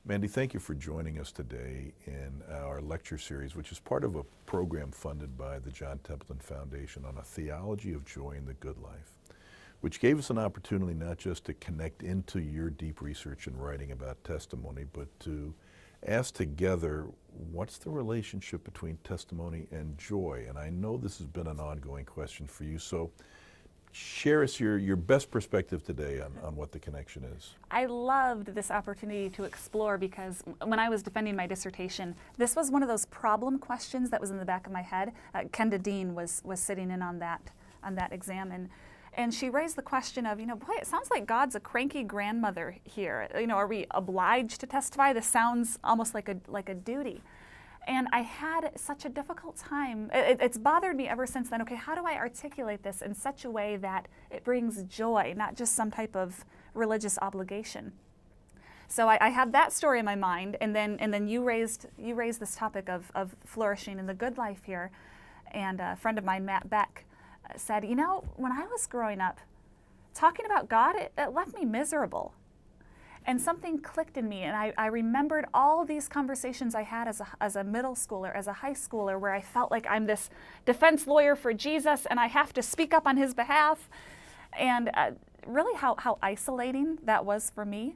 Mandy, thank you for joining us today in our lecture series, which is part of a program funded by the John Templeton Foundation on a theology of joy in the good life, which gave us an opportunity not just to connect into your deep research and writing about testimony, but to ask together, what's the relationship between testimony and joy? And I know this has been an ongoing question for you, so share us your best perspective today on what the connection is. I loved this opportunity to explore because when I was defending my dissertation, this was one of those problem questions that was in the back of my head. Kenda Dean was sitting in on that exam, and she raised the question of, boy, it sounds like God's a cranky grandmother here. Are we obliged to testify? This sounds almost like a duty. And I had such a difficult time. It's bothered me ever since then. Okay, how do I articulate this in such a way that it brings joy, not just some type of religious obligation? So I had that story in my mind, and then you raised this topic of flourishing in the good life here. And a friend of mine, Matt Beck, said, when I was growing up, talking about God, it left me miserable. And something clicked in me, and I remembered all these conversations I had as a middle schooler, as a high schooler, where I felt like I'm this defense lawyer for Jesus, and I have to speak up on his behalf. And really how isolating that was for me.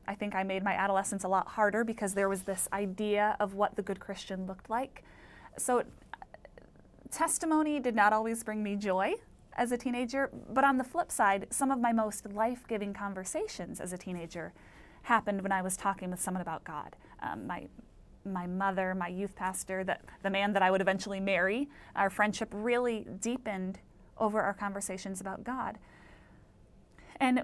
I think I made my adolescence a lot harder because there was this idea of what the good Christian looked like. So testimony did not always bring me joy as a teenager, but on the flip side, some of my most life-giving conversations as a teenager happened when I was talking with someone about God. My mother, my youth pastor, the man that I would eventually marry, our friendship really deepened over our conversations about God. And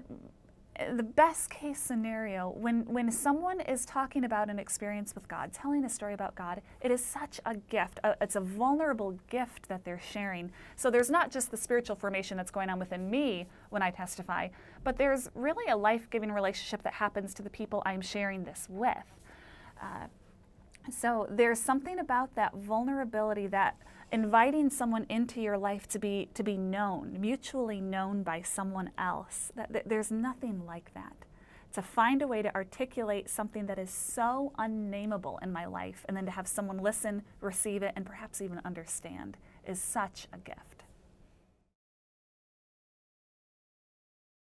the best case scenario, when someone is talking about an experience with God, telling a story about God, it is such a gift. It's a vulnerable gift that they're sharing. So there's not just the spiritual formation that's going on within me when I testify, but there's really a life-giving relationship that happens to the people I'm sharing this with. So there's something about that vulnerability, that inviting someone into your life to be known, mutually known by someone else. There's nothing like that. To find a way to articulate something that is so unnameable in my life, and then to have someone listen, receive it, and perhaps even understand is such a gift.